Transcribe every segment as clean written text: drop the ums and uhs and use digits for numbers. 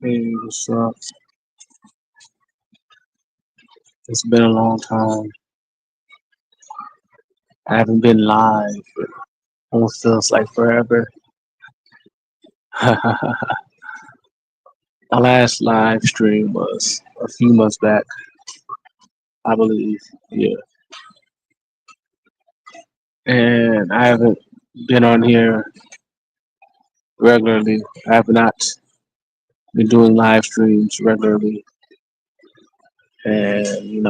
Hey, what's up? It's been a long time. I haven't been live. Almost feels like forever. My last live stream was a few months back, I believe. Yeah. And I haven't been on here regularly. I have not been doing live streams regularly. And,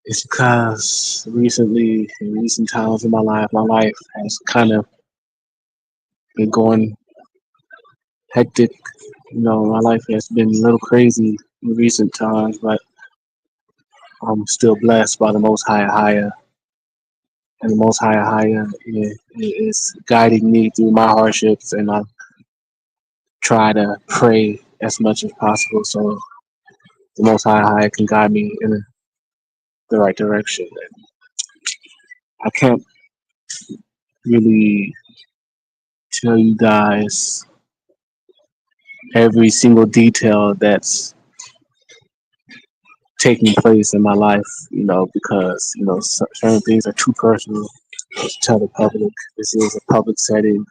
it's because recently, in recent times in my life has kind of been going hectic. My life has been a little crazy in recent times, but I'm still blessed by the Most High Higher, and the Most High Higher is guiding me through my hardships, and I try to pray as much as possible so the Most High Higher can guide me in the right direction. And I can't really tell you guys every single detail that's taking place in my life, because certain things are too personal to tell the public. This is a public setting.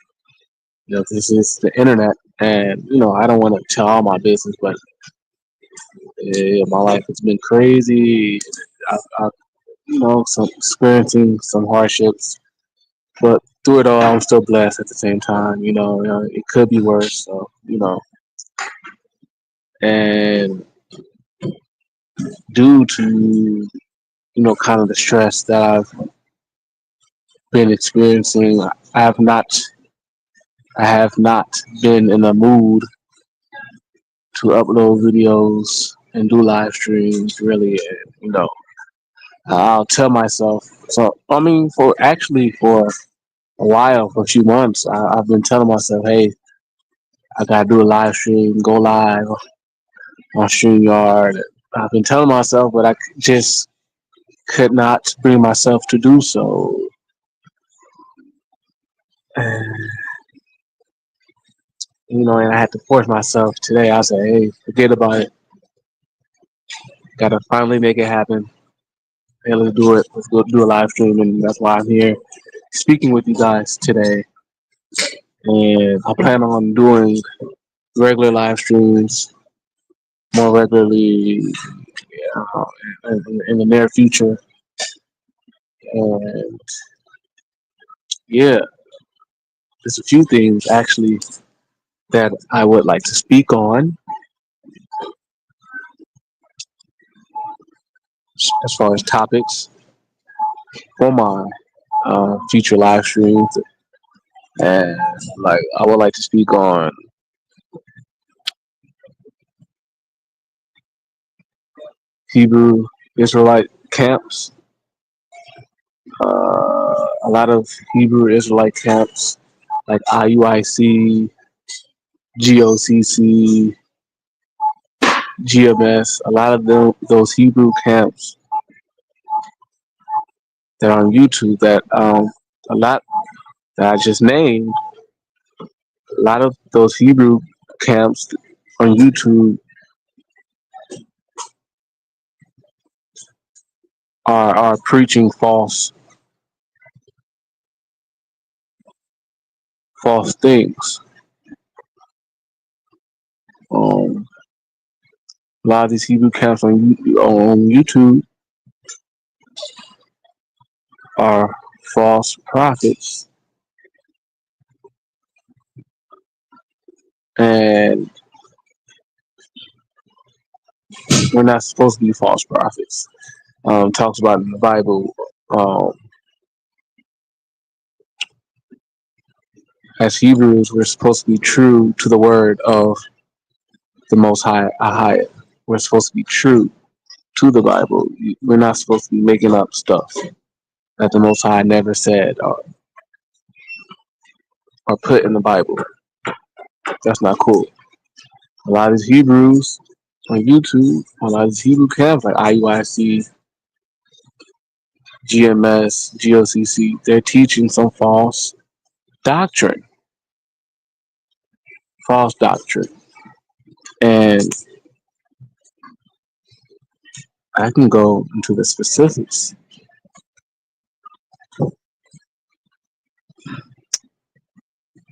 This is the internet, and I don't want to tell all my business, but my life has been crazy. I've some experiencing some hardships, but through it all, I'm still blessed at the same time. It could be worse, so and due to kind of the stress that I've been experiencing, I have not, I have not been in a mood to upload videos and do live streams really. And, I'll tell myself. So I mean, for a while, for a few months, I've been telling myself, "Hey, I gotta do a live stream, go live on StreamYard." I've been telling myself, but I just could not bring myself to do so. And, and I had to force myself today. I said, "Hey, forget about it. Gotta finally make it happen. Hey, let's do it. Let's go do a live stream." And that's why I'm here speaking with you guys today. And I plan on doing regular live streams more regularly uh, in the near future. And yeah, there's a few things actually that I would like to speak on as far as topics for my future live streams. And like, I would like to speak on Hebrew Israelite camps. A lot of Hebrew Israelite camps like IUIC, GOCC, GMS. A lot of those Hebrew camps that are on YouTube that a lot that I just named, a lot of those Hebrew camps on YouTube are preaching false things. A lot of these Hebrew camps on YouTube are false prophets, and we're not supposed to be false prophets. Talks about in the Bible. Um, as Hebrews, we're supposed to be true to the word of the Most High. We're supposed to be true to the Bible. We're not supposed to be making up stuff that the Most High never said or put in the Bible. That's not cool. A lot of these Hebrews on YouTube, a lot of these Hebrew camps like IUIC, GMS, GOCC, they're teaching some false doctrine, false doctrine. And I can go into the specifics.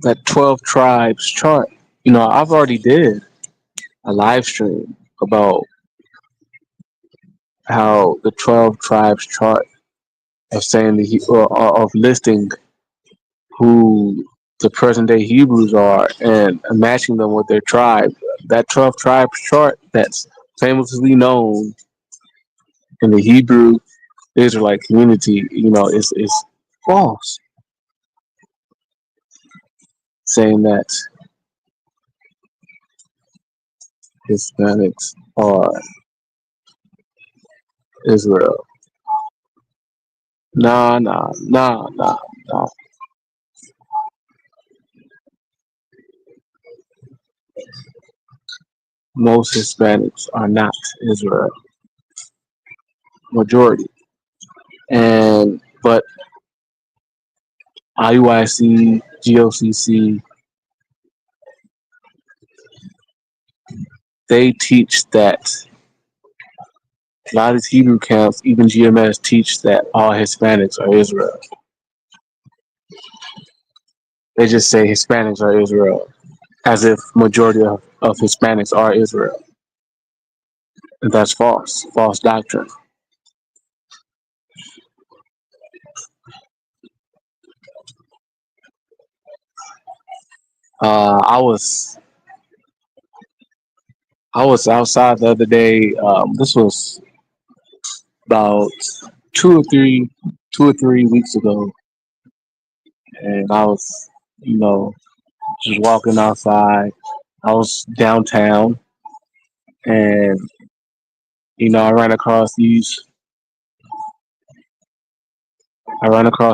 That 12 tribes chart. I've already did a live stream about how the 12 tribes chart of saying of listing who the present day Hebrews are and matching them with their tribe. That 12 tribes chart that's famously known in the Hebrew Israelite community, is false. Saying that Hispanics are Israel. Nah, nah, nah, nah, nah. Most Hispanics are not Israel. Majority. And but IUIC, GOCC, they teach that a lot of these Hebrew camps, even GMS, teach that all Hispanics are Israel. They just say Hispanics are Israel, as if majority of Hispanics are Israel. And that's false. False doctrine. I was outside the other day. This was about two or three 2 or 3 weeks ago, and I was, you know, just walking outside. I was downtown, and I ran across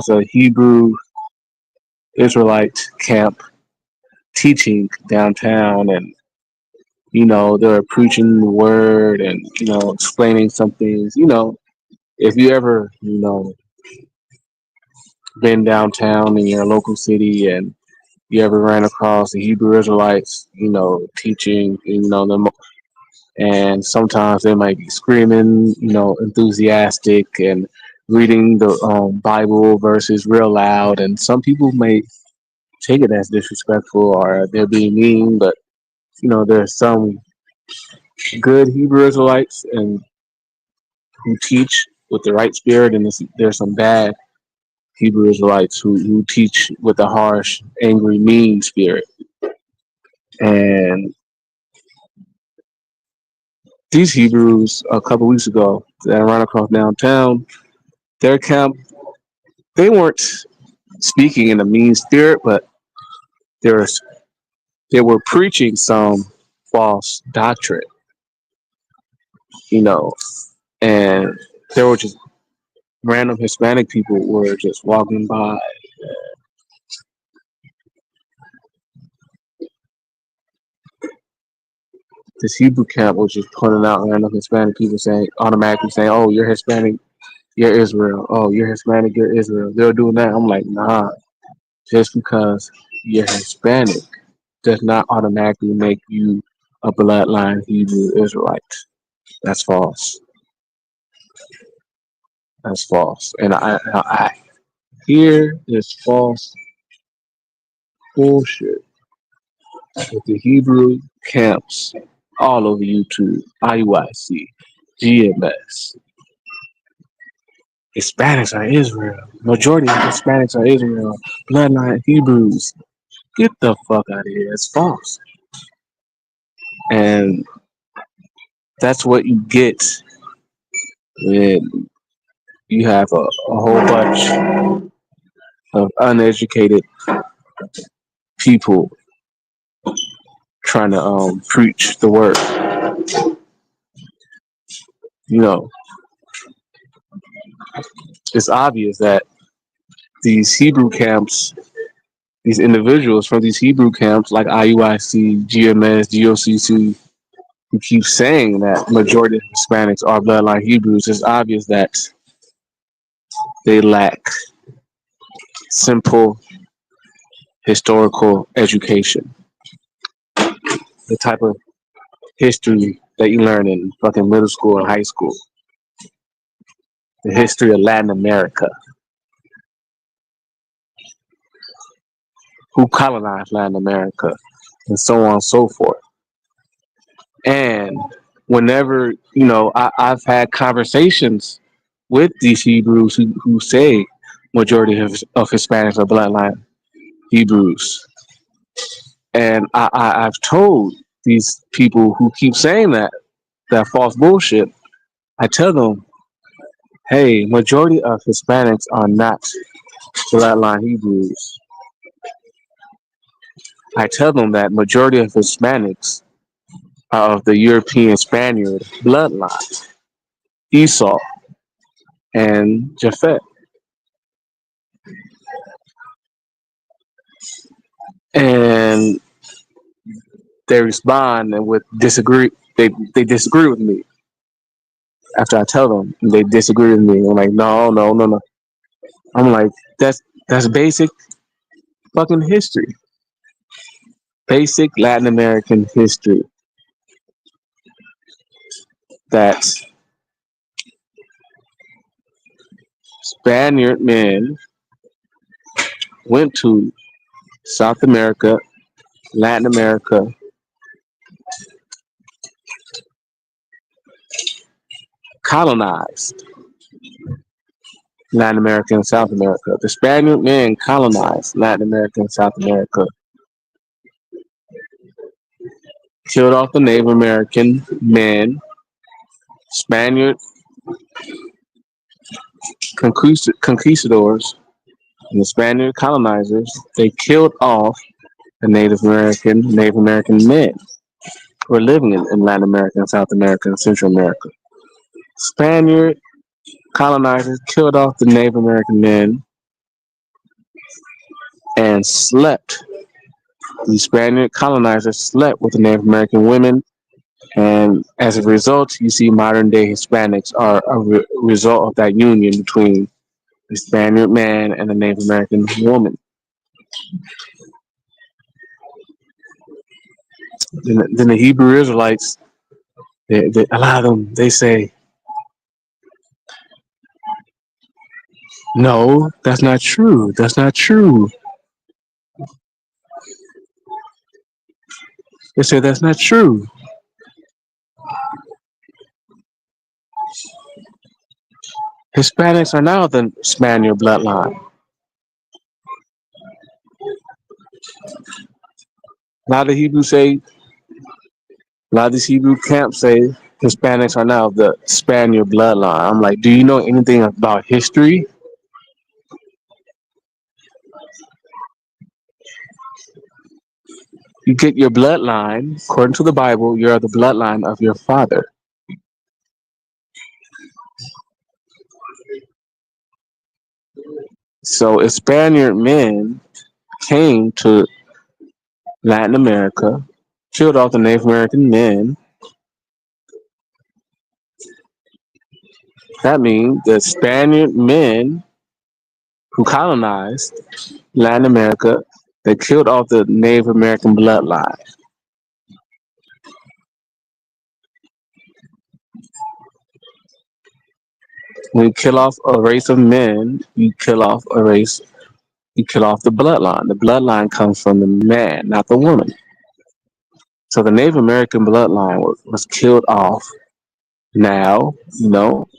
a Hebrew Israelite camp teaching downtown, and they were preaching the word and explaining some things. If you ever been downtown in your local city and you ever ran across the Hebrew Israelites, teaching, them, and sometimes they might be screaming, enthusiastic and reading the Bible verses real loud, and some people may take it as disrespectful or they're being mean, but there's some good Hebrew Israelites and who teach with the right spirit, and there's some bad Hebrew Israelites who teach with a harsh, angry, mean spirit. And these Hebrews, a couple weeks ago, that ran across downtown, their camp, they weren't speaking in a mean spirit, but they were they were preaching some false doctrine, you know, and there were just random Hispanic people were just walking by. This Hebrew camp was just pointing out random Hispanic people automatically saying, "Oh, you're Hispanic, you're Israel. Oh, you're Hispanic, you're Israel." They were doing that. I'm like, nah. Just because you're Hispanic does not automatically make you a bloodline Hebrew Israelite. That's false. That's false. And I hear this false bullshit with the Hebrew camps all over YouTube, IUIC, GMS. Hispanics are Israel. Majority of Hispanics are Israel. Bloodline Hebrews. Get the fuck out of here. It's false. And that's what you get when you have a whole bunch of uneducated people trying to preach the word. You know, it's obvious that these Hebrew camps, these individuals from these Hebrew camps like IUIC, GMS, GOCC, who keep saying that majority of Hispanics are bloodline Hebrews, it's obvious that they lack simple historical education. the type of history that you learn in fucking middle school and high school. The history of Latin America. Who colonized Latin America, and so on and so forth. And whenever, I've had conversations with these Hebrews who say majority of Hispanics are bloodline Hebrews. And I've told these people who keep saying that false bullshit, I tell them, hey, majority of Hispanics are not bloodline Hebrews. I tell them that majority of Hispanics are of the European Spaniard bloodline, Esau and Japhet. And they respond and with disagree. They disagree with me after I tell them. They disagree with me. I'm like, no, no, no, no. I'm like, that's basic fucking history. Basic Latin American history. That Spaniard men went to South America, Latin America, colonized Latin America and South America. The Spaniard men colonized Latin America and South America, killed off the Native American men, Spaniard conquistadors, and the Spaniard colonizers. They killed off the Native American men who were living in Latin America and South America and Central America. Spaniard colonizers killed off the Native American men and slept. The Spaniard colonizers slept with the Native American women, and as a result, you see modern day Hispanics are a result of that union between the Spaniard man and the Native American woman. Then the Hebrew Israelites, a lot of them, they say, no, that's not true. That's not true. They say that's not true. Hispanics are now the Spaniard bloodline. A lot of Hebrews say, a lot of these Hebrew camps say Hispanics are now the Spaniard bloodline. I'm like, do you know anything about history? You get your bloodline, according to the Bible, you're the bloodline of your father. So if Spaniard men came to Latin America, killed off the Native American men, that means the Spaniard men who colonized Latin America, they killed off the Native American bloodline. When you kill off a race of men, you kill off the bloodline. The bloodline comes from the man, not the woman. So the Native American bloodline was killed off. Now,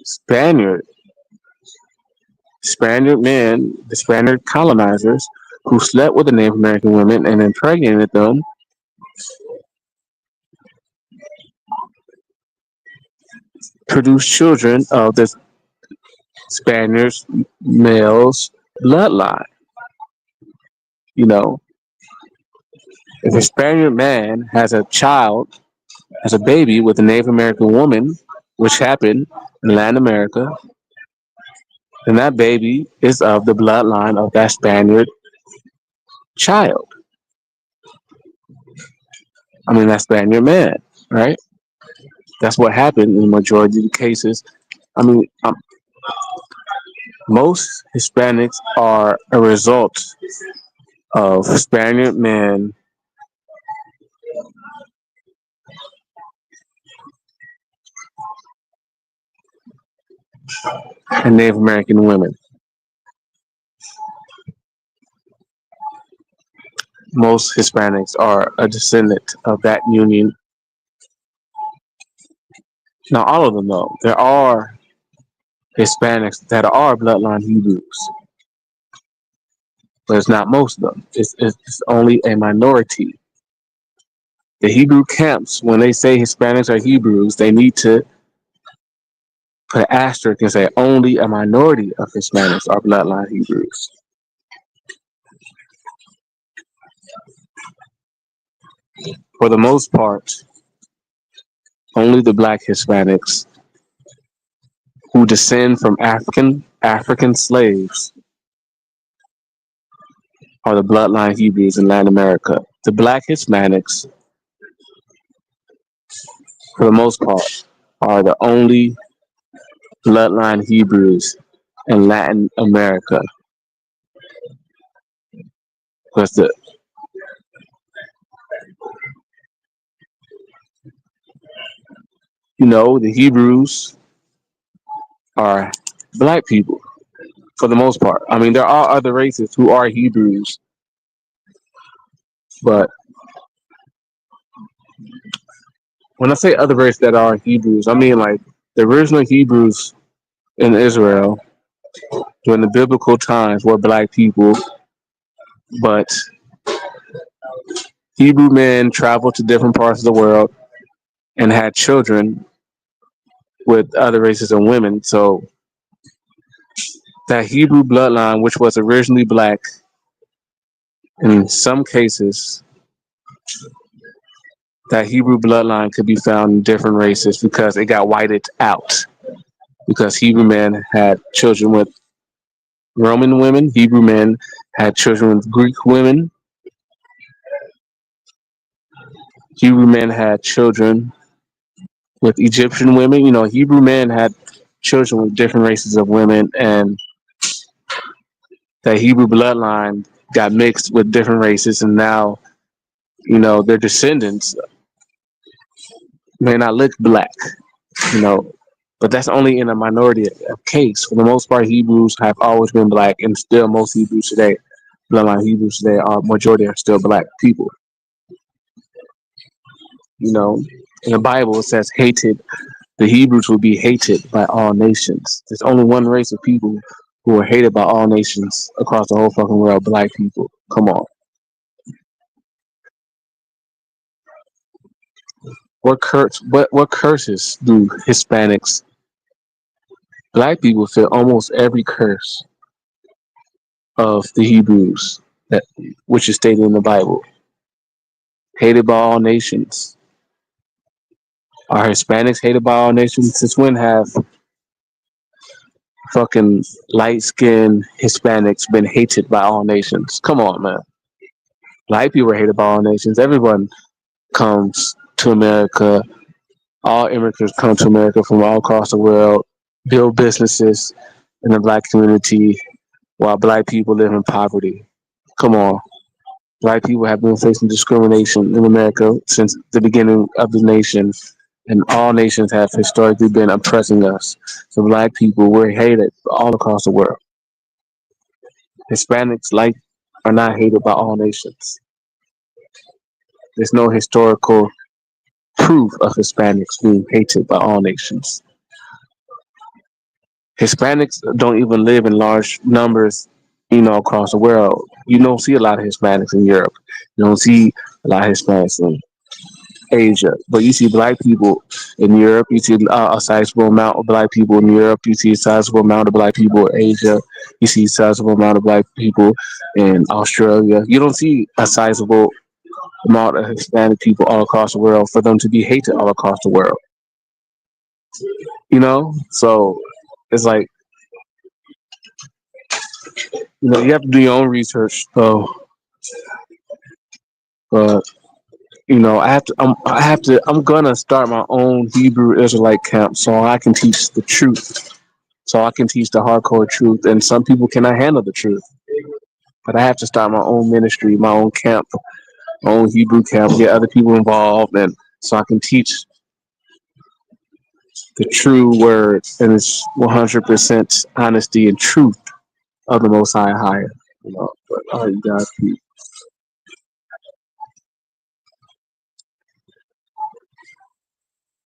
Spaniard men, the Spaniard colonizers who slept with the Native American women and impregnated them, produced children of the Spaniards males bloodline. You know, if a Spaniard man has a child, has a baby with a Native American woman, which happened in Latin America, then that baby is of the bloodline of that Spaniard child. I mean, that Spaniard man, right? That's what happened in the majority of the cases. I mean, most Hispanics are a result of Spaniard men and Native American women. Most Hispanics are a descendant of that union. Not all of them, though. There are Hispanics that are bloodline Hebrews, but it's not most of them. It's only a minority. The Hebrew camps, when they say Hispanics are Hebrews, they need to put an asterisk and say only a minority of Hispanics are bloodline Hebrews. For the most part, only the black Hispanics who descend from African slaves are the bloodline Hebrews in Latin America. The black Hispanics, for the most part, are the only bloodline Hebrews in Latin America. Because the Hebrews are black people for the most part. I mean, there are other races who are Hebrews, but when I say other races that are Hebrews, I mean like the original Hebrews in Israel during the biblical times were black people, but Hebrew men traveled to different parts of the world and had children with other races and women. So that Hebrew bloodline, which was originally black, in some cases, that Hebrew bloodline could be found in different races because it got whited out. Because Hebrew men had children with Roman women, Hebrew men had children with Greek women, Hebrew men had children with Egyptian women. Hebrew men had children with different races of women, and that Hebrew bloodline got mixed with different races, and now, their descendants may not look black, you know, but that's only in a minority of case. For the most part, Hebrews have always been black, and still most Hebrews today, bloodline Hebrews today, majority are still black people. In the Bible it says hated. The Hebrews will be hated by all nations. There's only one race of people who are hated by all nations across the whole fucking world, black people. Come on. What curses do Hispanics, black people feel almost every curse of the Hebrews that which is stated in the Bible. Hated by all nations. Are Hispanics hated by all nations? Since when have fucking light skinned Hispanics been hated by all nations? Come on, man. Black people are hated by all nations. Everyone comes to America. All immigrants come to America from all across the world, build businesses in the black community while black people live in poverty. Come on. Black people have been facing discrimination in America since the beginning of the nation, and all nations have historically been oppressing us. So black people, we're hated all across the world. Hispanics are not hated by all nations. There's no historical proof of Hispanics being hated by all nations. Hispanics don't even live in large numbers, across the world. You don't see a lot of Hispanics in Europe. You don't see a lot of Hispanics in Asia, but you see black people in Europe. You see a sizable amount of black people in Europe. You see a sizable amount of black people in Asia. You see a sizable amount of black people in Australia. You don't see a sizable amount of Hispanic people all across the world for them to be hated all across the world. So it's like, you have to do your own research. So, but I'm gonna start my own Hebrew Israelite camp so I can teach the truth, so I can teach the hardcore truth. And some people cannot handle the truth, but I have to start my own ministry, my own camp, my own Hebrew camp, get other people involved, and so I can teach the true word and it's 100% honesty and truth of the Most High higher. You know, but all right, God, peace.